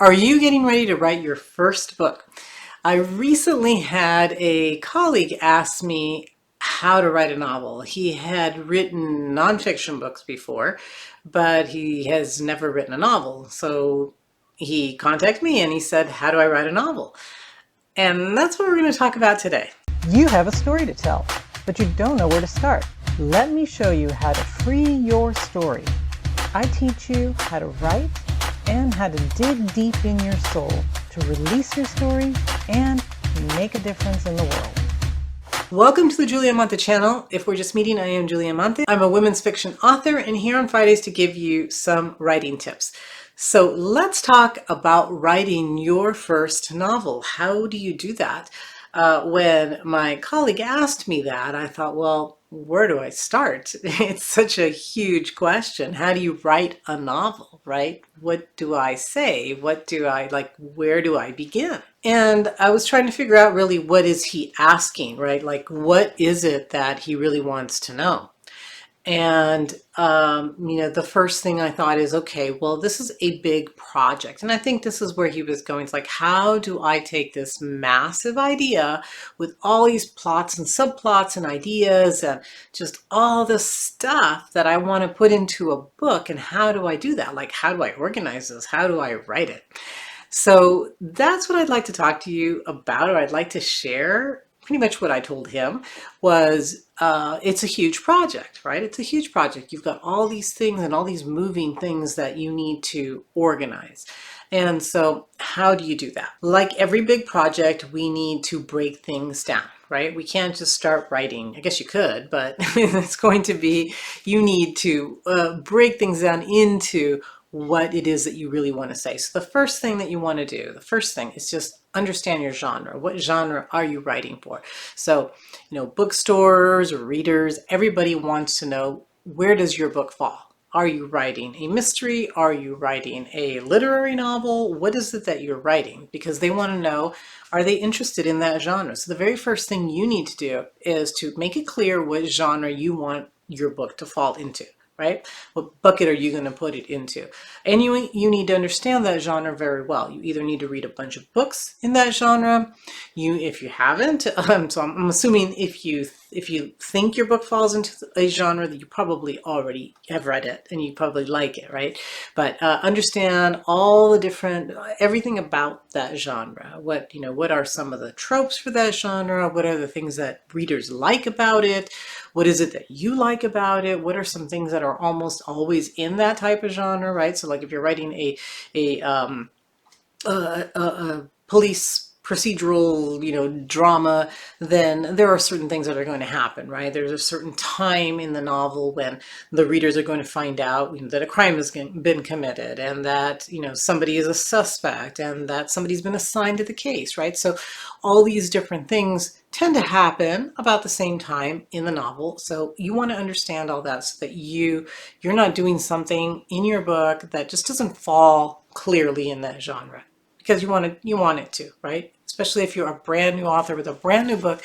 Are you getting ready to write your first book? I recently had a colleague ask me how to write a novel. He had written nonfiction books before, but he has never written a novel. So he contacted me and he said, how do I write a novel? And that's what we're going to talk about today. You have a story to tell, but you don't know where to start. Let me show you how to free your story. I teach you how to write and how to dig deep in your soul to release your story and make a difference in the world. Welcome to the Julia Amante channel. If we're just meeting, I am Julia Amante. I'm a women's fiction author and here on Fridays to give you some writing tips. So let's talk about writing your first novel. How do you do that? When my colleague asked me that, I thought, well, where do I start? It's such a huge question. How do you write a novel, right? What do I say? What do I like? Where do I begin? And I was trying to figure out really what is he asking, right? Like, what is it that he really wants to know? And, the first thing I thought is, okay, well, this is a big project. And I think this is where he was going. It's like, how do I take this massive idea with all these plots and subplots and ideas and just all the stuff that I want to put into a book? And how do I do that? Like, how do I organize this? How do I write it? So that's what I'd like to talk to you about, or I'd like to share. Pretty much what I told him was it's a huge project, right? It's a huge project. You've got all these things and all these moving things that you need to organize. And so how do you do that? Like every big project, we need to break things down, right? We can't just start writing. I guess you could, but it's going to be, you need to break things down into what it is that you really want to say. So the first thing that you want to do, the first thing is just understand your genre. What genre are you writing for? So, bookstores or readers, everybody wants to know, where does your book fall? Are you writing a mystery? Are you writing a literary novel? What is it that you're writing? Because they want to know, are they interested in that genre? So the very first thing you need to do is to make it clear what genre you want your book to fall into. Right? What bucket are you going to put it into? And you need to understand that genre very well. You either need to read a bunch of books in that genre. If you haven't, so I'm assuming if you think your book falls into a genre, that you probably already have read it and you probably like it, right? But understand all the different, everything about that genre. What are some of the tropes for that genre? What are the things that readers like about it? What is it that you like about it? What are some things that are almost always in that type of genre, right? So like if you're writing a police procedural, drama, then there are certain things that are going to happen, right? There's a certain time in the novel when the readers are going to find out that a crime has been committed and that, somebody is a suspect and that somebody's been assigned to the case, right? So all these different things tend to happen about the same time in the novel. So you want to understand all that so that you're not doing something in your book that just doesn't fall clearly in that genre. Because you want it to, right? Especially if you're a brand new author with a brand new book,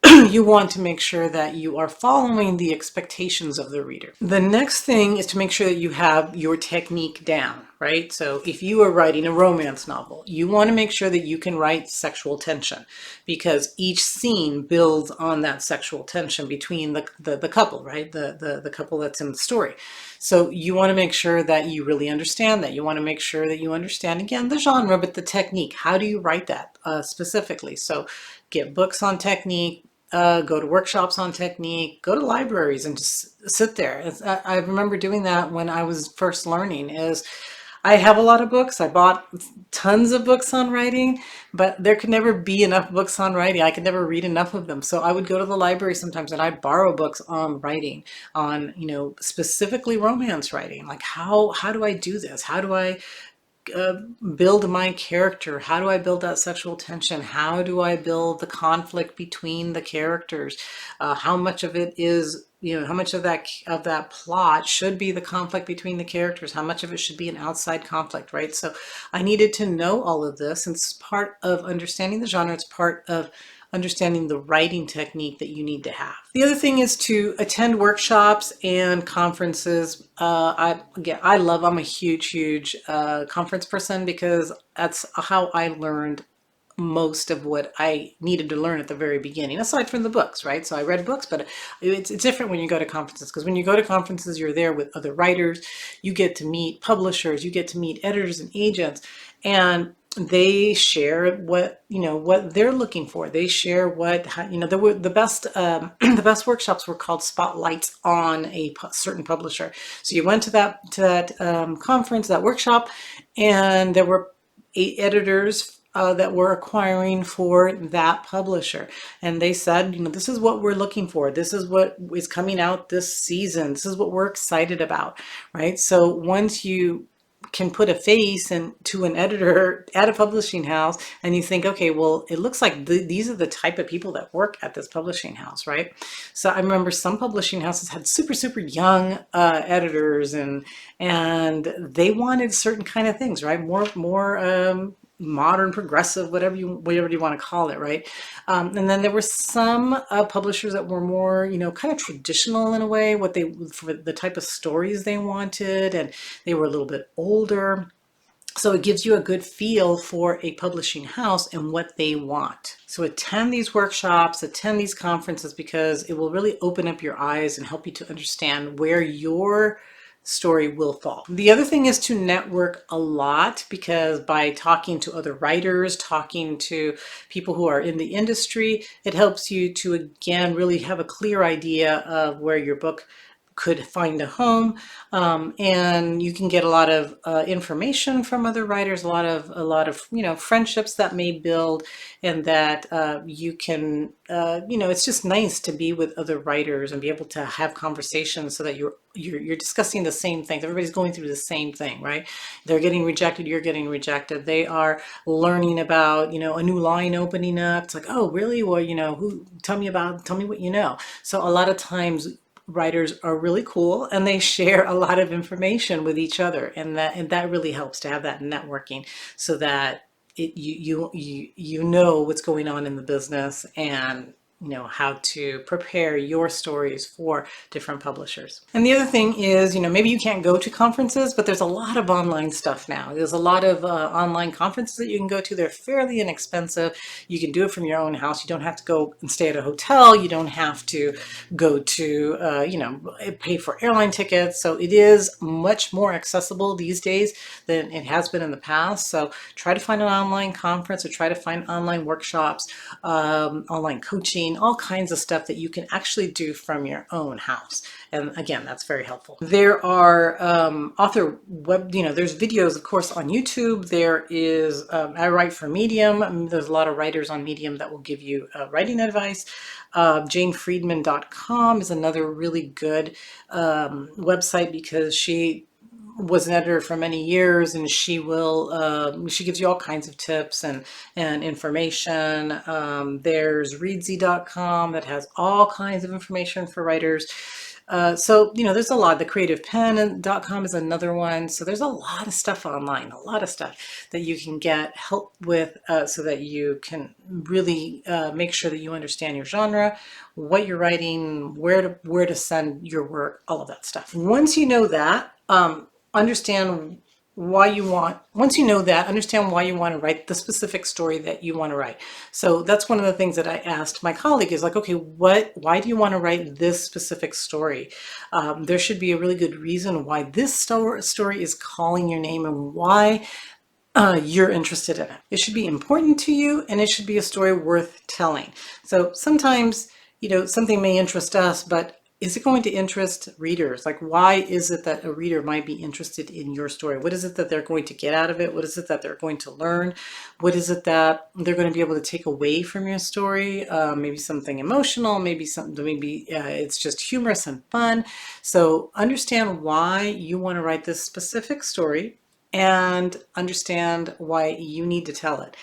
you want to make sure that you are following the expectations of the reader. The next thing is to make sure that you have your technique down, right? So if you are writing a romance novel, you want to make sure that you can write sexual tension because each scene builds on that sexual tension between the couple, right? The couple that's in the story. So you want to make sure that you really understand that. You want to make sure that you understand, again, the genre, but the technique. How do you write that specifically? So get books on technique, go to workshops on technique, go to libraries and just sit there. I remember doing that when I was first learning. I have a lot of books. I bought tons of books on writing, but there could never be enough books on writing. I could never read enough of them. So I would go to the library sometimes and I'd borrow books on writing, on, specifically romance writing. Like how do I do this? How do I build my character? How do I build that sexual tension? How do I build the conflict between the characters? How much of it is, how much of that plot should be the conflict between the characters? How much of it should be an outside conflict, right? So I needed to know all of this, and it's part of understanding the genre. It's part of understanding the writing technique that you need to have. The other thing is to attend workshops and conferences. I'm a huge conference person because that's how I learned most of what I needed to learn at the very beginning, aside from the books, right? So I read books, but it's different when you go to conferences, because when you go to conferences, you're there with other writers, you get to meet publishers, you get to meet editors and agents, and they share what they're looking for. They share there were the best the best workshops were called spotlights on a certain publisher. So you went to that conference, that workshop, and there were 8 editors that we're acquiring for that publisher. And they said, this is what we're looking for. This is what is coming out this season. This is what we're excited about, right? So once you can put a face to an editor at a publishing house and you think, okay, well, it looks like these are the type of people that work at this publishing house, right? So I remember some publishing houses had super young editors, and they wanted certain kind of things, right? More modern, progressive, whatever you want to call it, right? And then there were some publishers that were more, kind of traditional in a way, for the type of stories they wanted, and they were a little bit older. So it gives you a good feel for a publishing house and what they want. So attend these workshops, attend these conferences, because it will really open up your eyes and help you to understand where your story will fall. The other thing is to network a lot, because by talking to other writers, talking to people who are in the industry, it helps you to, again, really have a clear idea of where your book could find a home, and you can get a lot of information from other writers, a lot of friendships that may build, and that you can it's just nice to be with other writers and be able to have conversations so that you're discussing the same things. Everybody's going through the same thing, right? They're getting rejected, you're getting rejected. They are learning about a new line opening up. It's like, oh really? Well, tell me what you know. So a lot of times writers are really cool, and they share a lot of information with each other, and that really helps to have that networking, so that you know what's going on in the business, and how to prepare your stories for different publishers. And the other thing is, maybe you can't go to conferences, but there's a lot of online stuff now. There's a lot of online conferences that you can go to. They're fairly inexpensive. You can do it from your own house. You don't have to go and stay at a hotel. You don't have to go to, pay for airline tickets. So it is much more accessible these days than it has been in the past. So try to find an online conference, or try to find online workshops, online coaching, all kinds of stuff that you can actually do from your own house. And again, that's very helpful. There are there's videos, of course, on YouTube. There is, I write for Medium. There's a lot of writers on Medium that will give you writing advice. JaneFriedman.com is another really good website, because she was an editor for many years, and she gives you all kinds of tips and information. There's Readsy.com that has all kinds of information for writers. So there's a lot. The creativepen.com is another one. So there's a lot of stuff online, a lot of stuff that you can get help with, so that you can really make sure that you understand your genre, what you're writing, where to send your work, all of that stuff. Once you know that, understand why you want to write the specific story that you want to write. So that's one of the things that I asked my colleague, is like, okay, why do you want to write this specific story? There should be a really good reason why this story is calling your name, and why you're interested in it. It should be important to you, and it should be a story worth telling. So sometimes, something may interest us, but is it going to interest readers? Like, why is it that a reader might be interested in your story? What is it that they're going to get out of it? What is it that they're going to learn? What is it that they're going to be able to take away from your story? Maybe something emotional, maybe it's just humorous and fun. So understand why you want to write this specific story, and understand why you need to tell it.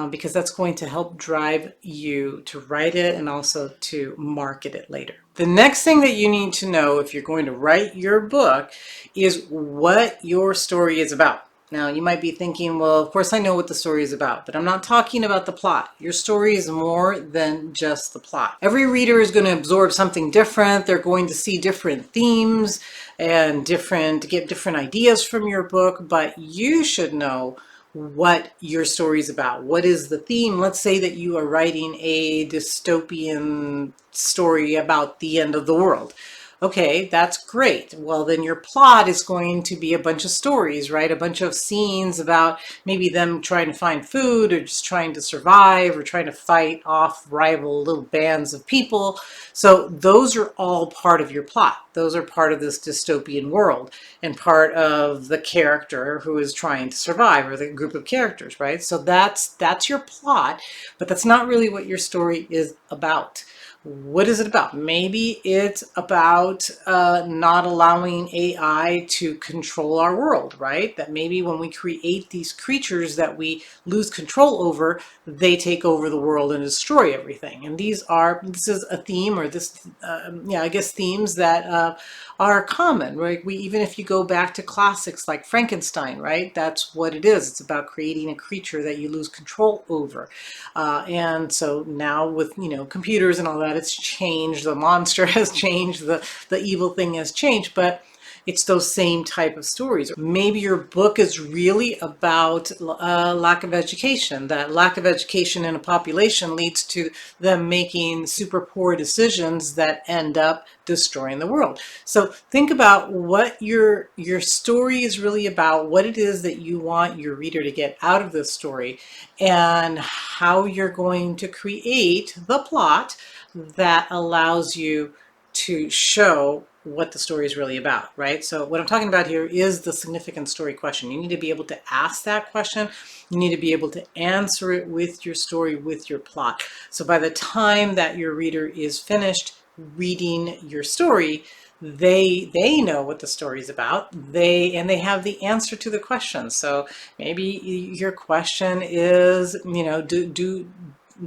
Because that's going to help drive you to write it, and also to market it later. The next thing that you need to know if you're going to write your book is what your story is about. Now, you might be thinking, well, of course I know what the story is about, but I'm not talking about the plot. Your story is more than just the plot. Every reader is going to absorb something different. They're going to see different themes and get different ideas from your book, but you should know what your story is about. What is the theme? Let's say that you are writing a dystopian story about the end of the world. Okay, that's great. Well, then your plot is going to be a bunch of stories, right? A bunch of scenes about maybe them trying to find food or just trying to survive or trying to fight off rival little bands of people. So those are all part of your plot. Those are part of this dystopian world and part of the character who is trying to survive, or the group of characters, right? So that's your plot, but that's not really what your story is about. What is it about? Maybe it's about not allowing AI to control our world, right? That maybe when we create these creatures that we lose control over, they take over the world and destroy everything. And this is a theme, or I guess themes that are common, right? Even if you go back to classics like Frankenstein, right? That's what it is. It's about creating a creature that you lose control over. And so now with, computers and all that, it's changed. The monster has changed, the evil thing has changed, but it's those same type of stories. Maybe your book is really about lack of education. That lack of education in a population leads to them making super poor decisions that end up destroying the world. So think about what your story is really about, what it is that you want your reader to get out of this story, and how you're going to create the plot that allows you to show what the story is really about, right? So what I'm talking about here is the significant story question. You need to be able to ask that question. You need to be able to answer it with your story, with your plot. So by the time that your reader is finished reading your story, they know what the story is about. They have the answer to the question. So maybe your question is,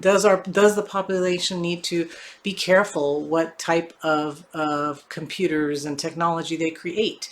does the population need to be careful what type of computers and technology they create?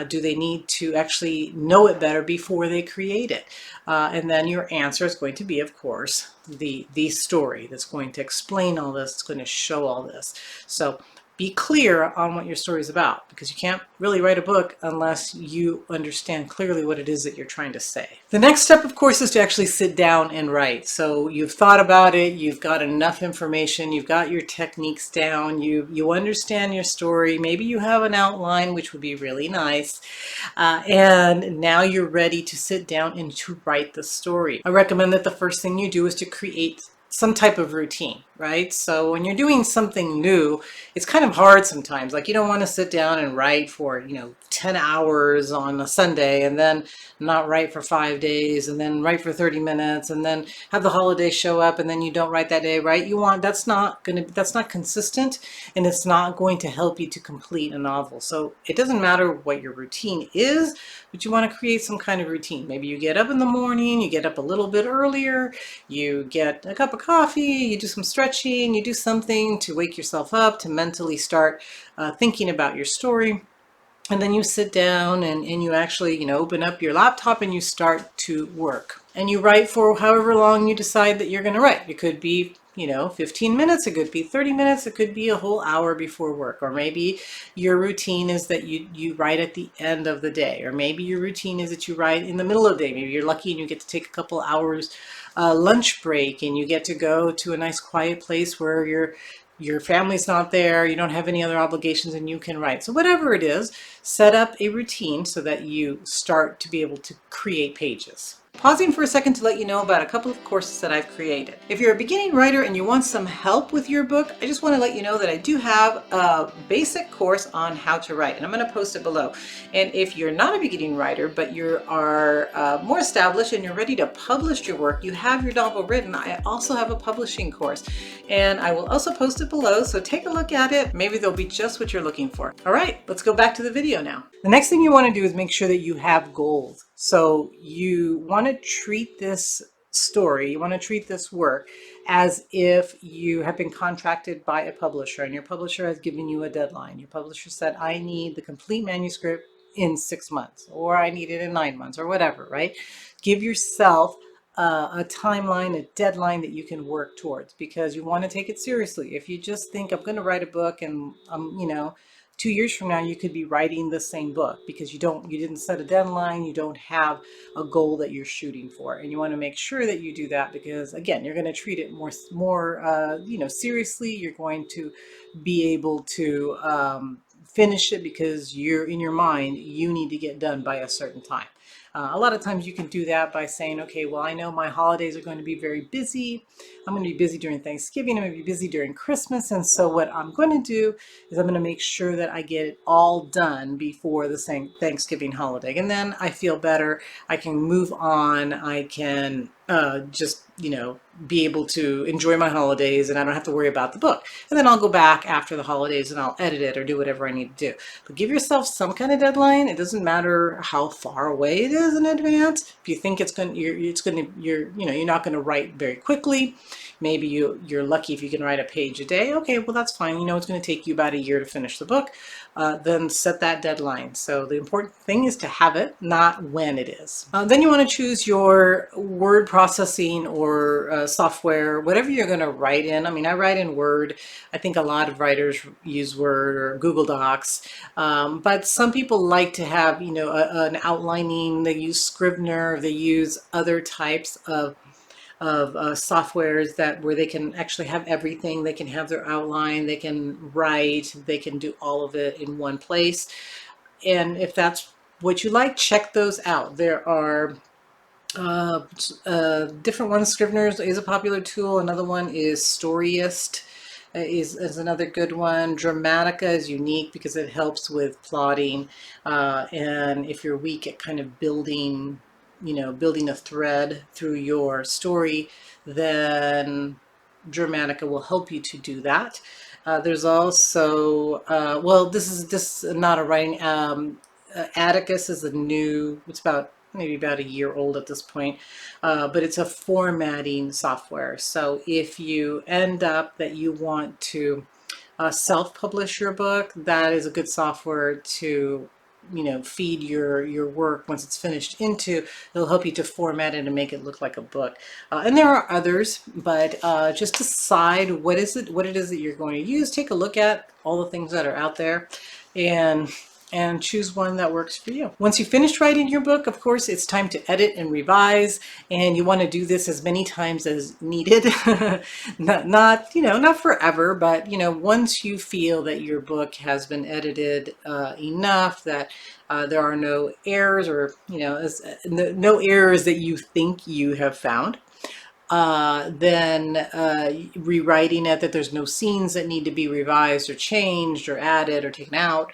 Do they need to actually know it better before they create it? And then your answer is going to be, of course, the story that's going to explain all this. It's going to show all this. So be clear on what your story is about, because you can't really write a book unless you understand clearly what it is that you're trying to say. The next step, of course, is to actually sit down and write. So you've thought about it, you've got enough information, you've got your techniques down, you understand your story, maybe you have an outline, which would be really nice, and now you're ready to sit down and to write the story. I recommend that the first thing you do is to create some type of routine, right? So when you're doing something new, it's kind of hard sometimes. Like, you don't want to sit down and write for, 10 hours on a Sunday and then not write for 5 days and then write for 30 minutes and then have the holiday show up and then you don't write that day, right? That's not consistent, and it's not going to help you to complete a novel. So it doesn't matter what your routine is, but you want to create some kind of routine. Maybe you get up in the morning, you get up a little bit earlier, you get a cup of coffee, you do some stretching, you do something to wake yourself up, to mentally start thinking about your story. And then you sit down and you actually, open up your laptop and you start to work. And you write for however long you decide that you're going to write. It could be 15 minutes, it could be 30 minutes, it could be a whole hour before work. Or maybe your routine is that you write at the end of the day. Or maybe your routine is that you write in the middle of the day. Maybe you're lucky and you get to take a couple hours lunch break and you get to go to a nice quiet place where your family's not there, you don't have any other obligations, and you can write. So whatever it is, set up a routine so that you start to be able to create pages. Pausing for a second to let you know about a couple of courses that I've created. If you're a beginning writer and you want some help with your book, I just want to let you know that I do have a basic course on how to write, and I'm going to post it below. And if you're not a beginning writer, but you are more established and you're ready to publish your work, you have your novel written, I also have a publishing course, and I will also post it below, so take a look at it. Maybe they'll be just what you're looking for. All right, let's go back to the video now. The next thing you want to do is make sure that you have goals. So you want to treat this story, you want to treat this work as if you have been contracted by a publisher and your publisher has given you a deadline. Your publisher said, I need the complete manuscript in 6 months, or I need it in 9 months, or whatever, right? Give yourself a timeline, a deadline that you can work towards, because you want to take it seriously. If you just think I'm going to write a book and 2 years from now you could be writing the same book, because you didn't set a deadline, you don't have a goal that you're shooting for, and you want to make sure that you do that, because again, you're going to treat it more seriously. You're going to be able to finish it, because you're in your mind, you need to get done by a certain time. A lot of times you can do that by saying, okay, well, I know my holidays are going to be very busy. I'm going to be busy during Thanksgiving. I'm going to be busy during Christmas. And so what I'm going to do is I'm going to make sure that I get it all done before the same Thanksgiving holiday. And then I feel better. I can move on. I can just, be able to enjoy my holidays, and I don't have to worry about the book. And then I'll go back after the holidays and I'll edit it or do whatever I need to do. But give yourself some kind of deadline. It doesn't matter how far away it is in advance. If you think you're not going to write very quickly, maybe you're lucky if you can write a page a day. Okay, well, that's fine. It's going to take you about a year to finish the book. Then set that deadline. So the important thing is to have it, not when it is. Then you want to choose your word processing or software, whatever you're going to write in. I mean, I write in Word. I think a lot of writers use Word or Google Docs, but some people like to have, an outlining. They use Scrivener. They use other types of softwares where they can actually have everything. They can have their outline, they can write, they can do all of it in one place. And if that's what you like, check those out. There are different ones. Scrivener is a popular tool. Another one is Storyist. Is another good one. Dramatica is unique because it helps with plotting, and if you're weak at kind of building a thread through your story, then Dramatica will help you to do that. There's also, this is not a writing. Atticus is it's maybe about a year old at this point, but it's a formatting software. So if you end up that you want to self-publish your book, that is a good software to feed your work once it's finished into. It'll help you to format it and make it look like a book. And there are others, but just decide what it is that you're going to use. Take a look at all the things that are out there, and choose one that works for you. Once you finish writing your book, of course, it's time to edit and revise, and you want to do this as many times as needed. not forever, but once you feel that your book has been edited enough that there are no errors, or no errors that you think you have found, then rewriting it, that there's no scenes that need to be revised or changed or added or taken out.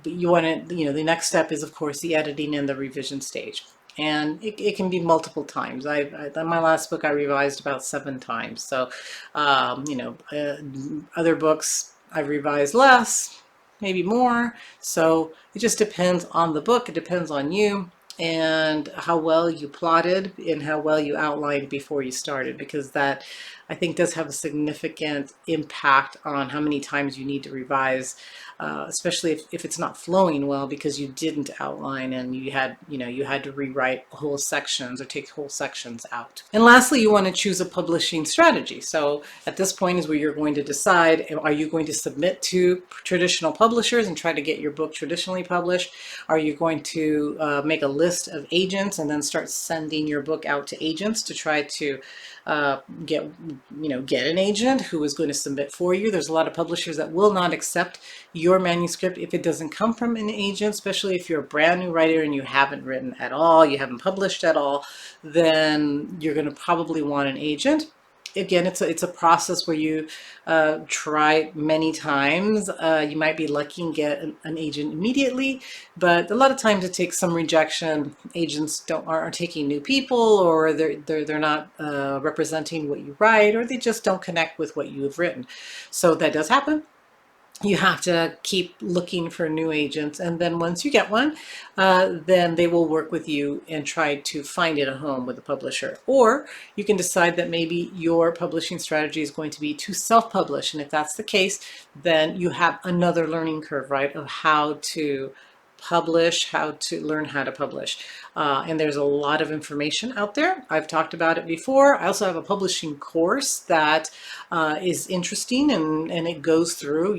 But you want to, the next step is, of course, the editing and the revision stage. And it can be multiple times. My last book I revised about 7 times. So, other books I've revised less, maybe more. So it just depends on the book. It depends on you and how well you plotted and how well you outlined before you started, because that, I think, does have a significant impact on how many times you need to revise, especially if it's not flowing well because you didn't outline and you had to rewrite whole sections or take whole sections out. And lastly, you want to choose a publishing strategy. So at this point is where you're going to decide, are you going to submit to traditional publishers and try to get your book traditionally published? Are you going to make a list of agents and then start sending your book out to agents to try to get an agent who is going to submit for you? There's a lot of publishers that will not accept your manuscript if it doesn't come from an agent, especially if you're a brand new writer and you haven't written at all, you haven't published at all. Then you're going to probably want an agent. Again, it's a process where you try many times. You might be lucky and get an agent immediately, but a lot of times it takes some rejection. Agents aren't taking new people, or they're not representing what you write, or they just don't connect with what you have written. So that does happen. You have to keep looking for new agents, and then once you get one, then they will work with you and try to find it a home with a publisher. Or you can decide that maybe your publishing strategy is going to be to self-publish, and if that's the case, then you have another learning curve, right, of how to publish, how to learn how to publish. And there's a lot of information out there. I've talked about it before. I also have a publishing course that is interesting, and it goes through,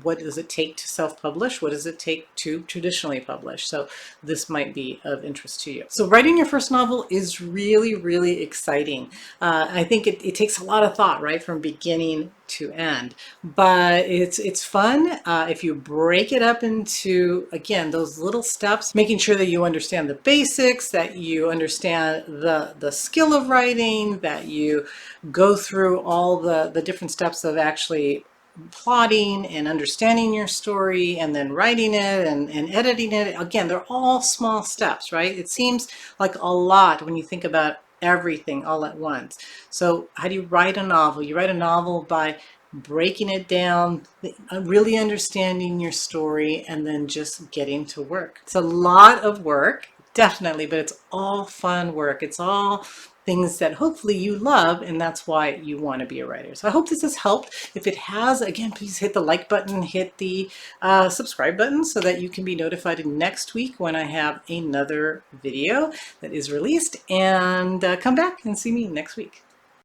what does it take to self-publish? What does it take to traditionally publish? So this might be of interest to you. So writing your first novel is really, really exciting. I think it takes a lot of thought, right, from beginning to end, but it's fun if you break it up into, again, those little steps, making sure that you understand the basics, that you understand the skill of writing, that you go through all the different steps of actually plotting and understanding your story, and then writing it and editing it. Again, they're all small steps, right? It seems like a lot when you think about everything all at once. So how do you write a novel? You write a novel by breaking it down, really understanding your story, and then just getting to work. It's a lot of work, definitely, but it's all fun work. It's all things that hopefully you love, and that's why you want to be a writer. So I hope this has helped. If it has, again, please hit the like button, hit the subscribe button, so that you can be notified next week when I have another video that is released, and come back and see me next week.